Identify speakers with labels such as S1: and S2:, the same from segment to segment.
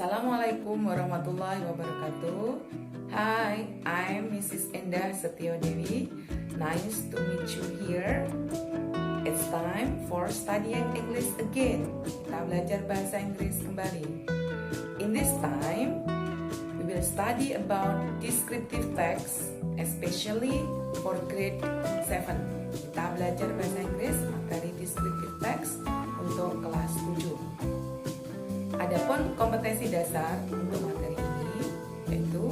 S1: Assalamualaikum warahmatullahi wabarakatuh. Hi, I'm Mrs. Endah Setio Dewi. Nice to meet you here. It's time for studying English again. Kita belajar bahasa Inggris kembali. In this time, we will study about descriptive text, especially for grade 7. Kita belajar bahasa Inggris materi descriptive text untuk kelas 7. Adapun kompetensi dasar untuk materi ini yaitu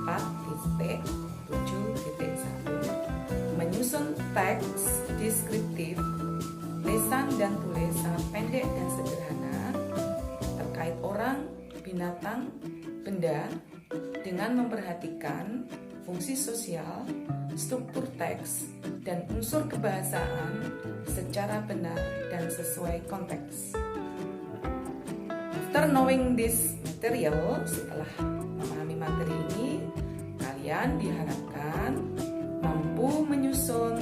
S1: 4.7.1 menyusun teks deskriptif, lisan dan tulis sangat pendek dan sederhana terkait orang, binatang, benda dengan memperhatikan fungsi sosial, struktur teks, dan unsur kebahasaan secara benar dan sesuai konteks. After knowing this material, setelah memahami materi ini, kalian diharapkan mampu menyusun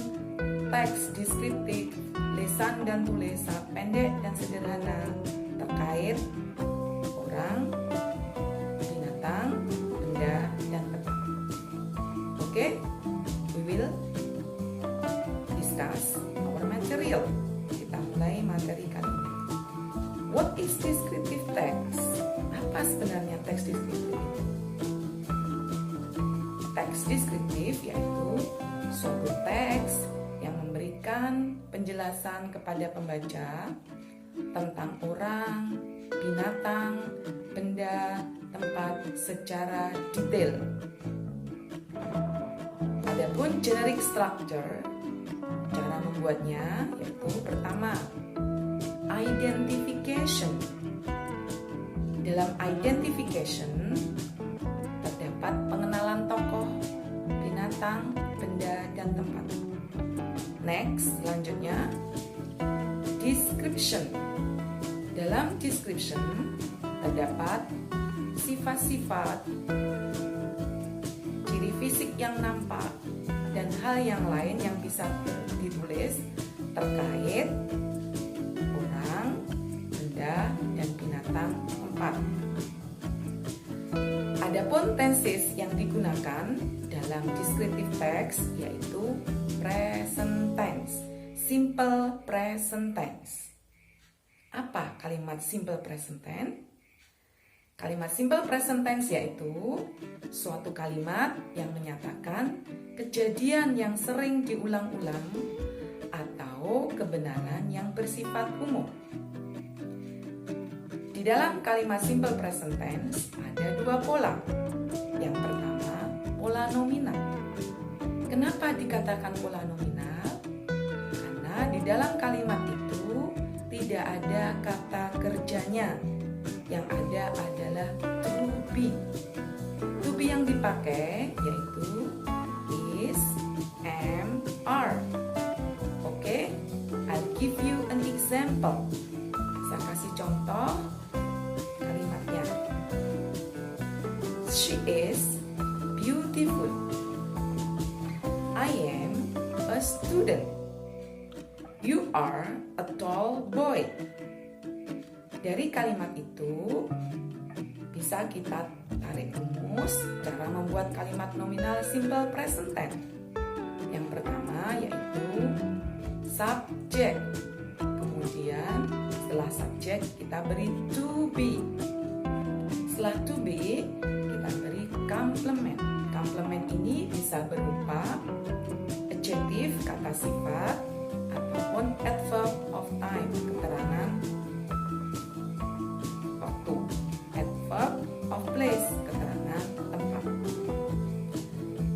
S1: teks deskriptif, lisan dan tulis sangat pendek dan sederhana terkait orang, binatang, benda, dan tempat. Okay, we will discuss our material. Kita mulai materi kali ini. What is descriptive text? Apa sebenarnya teks deskriptif itu? Teks deskriptif yaitu suatu teks yang memberikan penjelasan kepada pembaca tentang orang, binatang, benda, tempat secara detail. Adapun generic structure, cara membuatnya yaitu pertama, identification. Dalam identification terdapat pengenalan tokoh, binatang, benda, dan tempat. Next, selanjutnya description. Dalam description terdapat sifat-sifat, ciri fisik yang nampak, dan hal yang lain yang bisa ditulis terkait orang, benda, dan binatang tempat. Adapun tenses yang digunakan dalam descriptive text yaitu present tense, simple present tense. Apa kalimat simple present tense? Kalimat simple present tense yaitu suatu kalimat yang menyatakan kejadian yang sering diulang-ulang atau kebenaran yang bersifat umum. Di dalam kalimat simple present tense ada dua pola. Yang pertama, pola nominal. Kenapa dikatakan pola nominal? Karena di dalam kalimat itu tidak ada kata kerjanya. Yang ada adalah to be. To be yang dipakai yaitu is, am, are. Oke, I'll give you an example. Saya kasih contoh kalimatnya. She is beautiful. I am a student. You are a tall boy. Dari kalimat itu bisa kita tarik rumus cara membuat kalimat nominal simple present tense. Yang pertama yaitu subject. Kemudian setelah subject kita beri to be. Setelah to be kita beri complement. Complement ini bisa berupa adjective kata sifat ataupun adverb of time keterangan waktu, adverb of place keterangan tempat.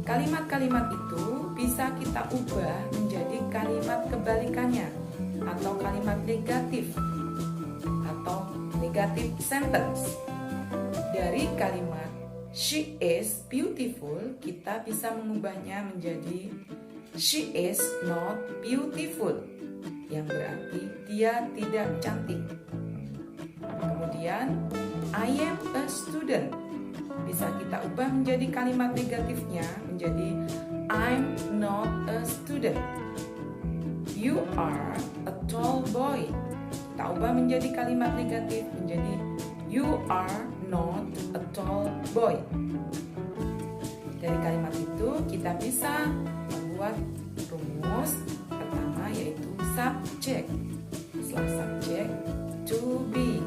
S1: Kalimat-kalimat itu bisa kita ubah menjadi kalimat kebalikannya atau kalimat negatif atau negative sentence. Dari kalimat she is beautiful kita bisa mengubahnya menjadi she is not beautiful, yang berarti dia tidak cantik. Kemudian I am a student bisa kita ubah menjadi kalimat negatifnya menjadi I'm not a student. You are a tall boy. Kita ubah menjadi kalimat negatif menjadi You are not a tall boy. Dari kalimat itu kita bisa membuat rumus pertama, yaitu subjek. Setelah subjek, to be.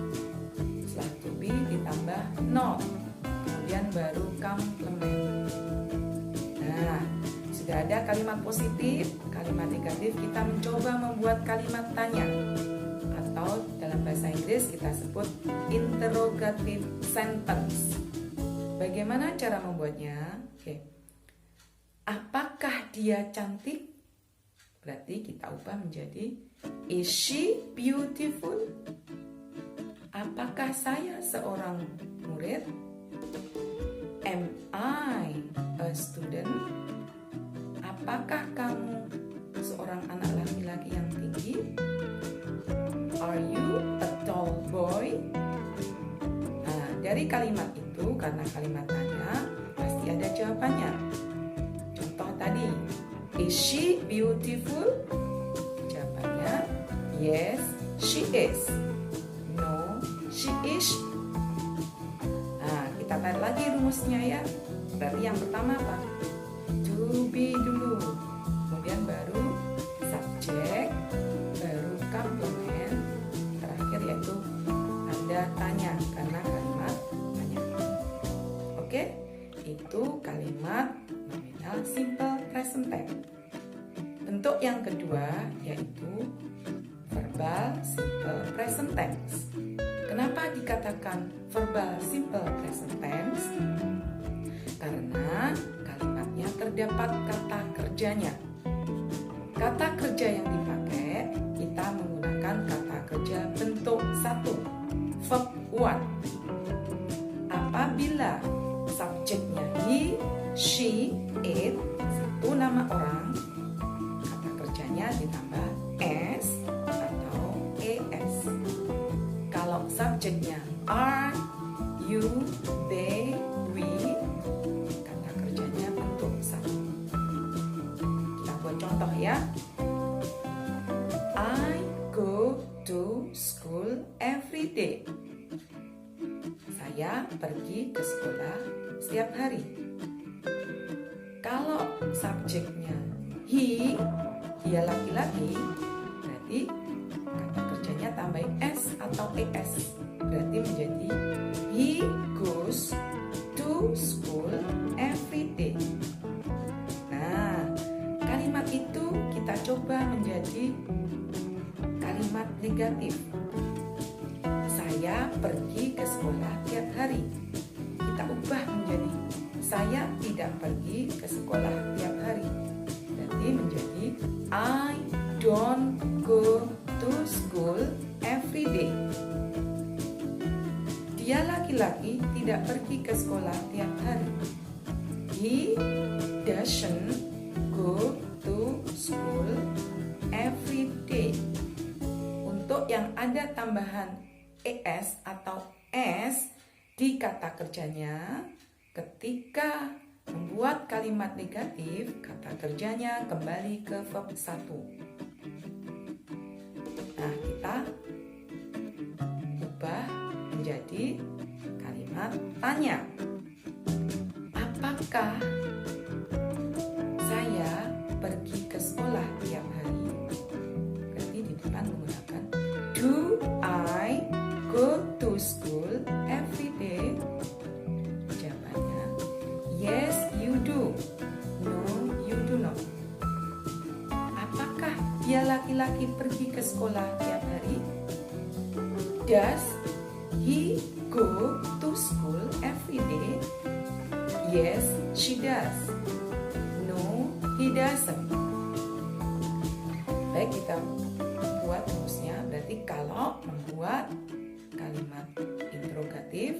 S1: Setelah to be ditambah not. Kemudian baru complement. Nah, sudah ada kalimat positif, kalimat negatif, kita mencoba membuat kalimat tanya. Atau dalam bahasa Inggris kita sebut interrogative sentence. Bagaimana cara membuatnya? Oke. Apakah dia cantik? Berarti kita ubah menjadi is she beautiful? Apakah saya seorang murid? Am I a student? Apakah kamu seorang anak laki-laki yang tinggi? Are you a tall boy? Nah, dari kalimat itu, karena kalimat tanya, pasti ada jawabannya. Contoh tadi, is she beautiful? Jawabannya, yes, she is. No, she is. Nah, kita tarik lagi rumusnya ya. Berarti yang pertama apa? To be dulu. Kemudian baru subjek, baru complement, terakhir yaitu tanda tanya karena kalimat tanya. Oke, itu kalimat nominal simple present tense. Bentuk yang kedua yaitu verbal simple present tense. Kenapa dikatakan verbal simple present tense? Karena kalimatnya terdapat kata kerjanya. Kata kerja yang dipakai, kita menggunakan kata kerja bentuk 1, verb 1. Apabila subjeknya he, she, it, satu nama orang, kata kerjanya ditambah s atau es. Kalau subjeknya are, you, they, we, kata kerjanya bentuk 1. Kita buat contoh ya. I go to school every day. Saya pergi ke sekolah setiap hari. Kalau subjeknya he, dia laki-laki, berarti kata kerjanya tambahin s atau es. Berarti menjadi he goes to school every day. Nah, kalimat itu kita coba menjadi kalimat negatif. Saya pergi ke sekolah tiap hari. Kita ubah menjadi saya tidak pergi ke sekolah tiap hari. Berarti menjadi I don't go to school every day. Dia laki-laki tidak pergi ke sekolah tiap hari. He doesn't go to school every day. Untuk yang ada tambahan es atau s di kata kerjanya, ketika membuat kalimat negatif, kata kerjanya kembali ke verb 1. Nah, kita ubah menjadi kalimat tanya. Apakah saya pergi ke sekolah tiap hari? Berarti di depan menggunakan do I go to school every day? Jawabannya yes you do. No you do not. Apakah dia laki-laki pergi ke sekolah tiap hari? Does he go to school every day? Yes she does. No he doesn't. Baik, kita buat rumusnya. Berarti kalau membuat kalimat interrogatif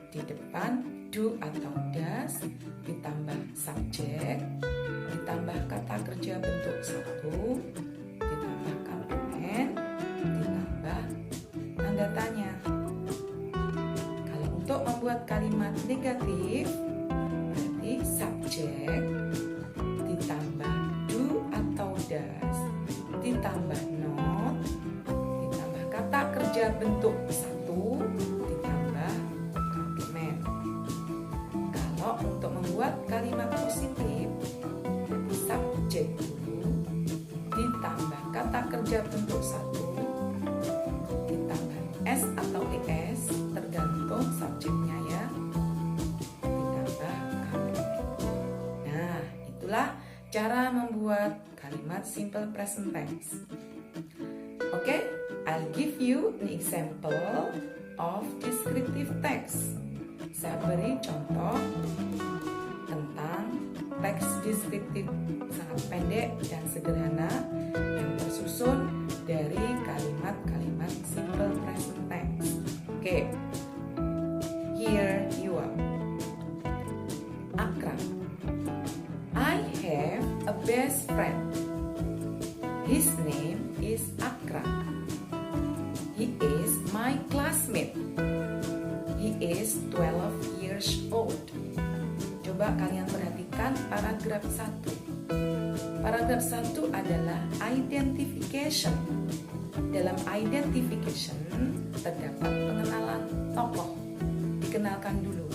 S1: di depan do atau does ditambah subjek, ditambah kata kerja bentuk 1, ditambah complement, ditambah tanda tanya. Kalau untuk membuat kalimat negatif, berarti subjek ditambah do atau does, ditambah not, ditambah kata kerja bentuk 1, ditambah cara membuat kalimat simple present tense. Okay, I'll give you an example of descriptive text. Saya beri contoh tentang teks deskriptif sangat pendek dan sederhana yang tersusun dari kalimat-kalimat simple present tense. Okay, here you are. Akram. I have a best friend. His name is Akram. He is my classmate. He is 12 years old. Coba kalian perhatikan paragraf 1. Paragraf 1 adalah identification. Dalam identification terdapat pengenalan tokoh. Dikenalkan dulu.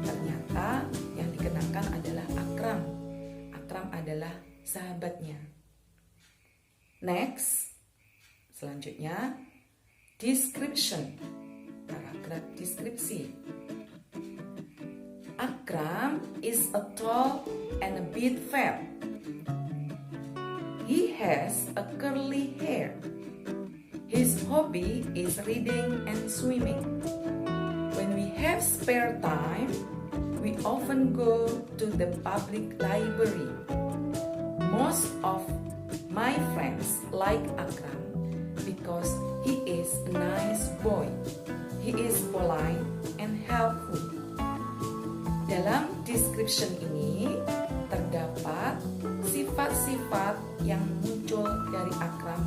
S1: Ternyata yang dikenalkan adalah Akram. Akram adalah sahabatnya. Next, selanjutnya description. Paragraf deskripsi. Akram is a tall and a bit fat. He has a curly hair. His hobby is reading and swimming. When we have spare time, we often go to the public library. Most of my friends like Akram because he is a nice boy. He is polite and helpful. Dalam description ini terdapat sifat-sifat yang muncul dari Akram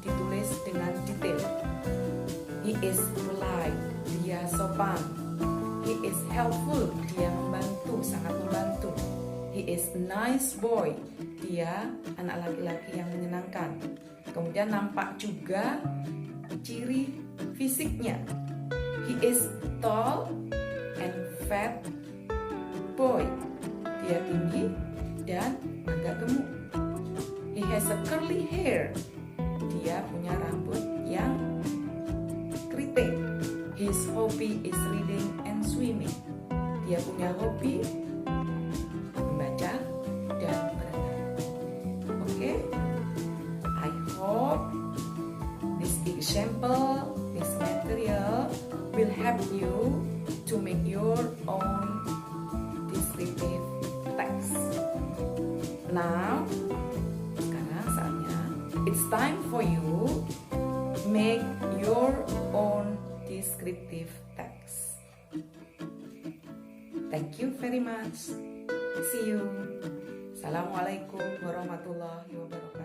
S1: ditulis dengan detail. He is polite, dia sopan. He is helpful, dia membantu, sangat membantu. He is a nice boy, dia anak laki-laki yang menyenangkan. Kemudian nampak juga ciri fisiknya. He is tall and fat boy. Dia tinggi dan agak gemuk. He has a curly hair. Dia punya rambut yang keriting. His hobby is reading and swimming. Dia punya hobi membaca dan berenang. Okay? I hope this example, this material will help you to make your own descriptive text. Now, sekarang saatnya it's time for you make your own descriptive text. Thank you very much. See you. Assalamualaikum warahmatullahi wabarakatuh.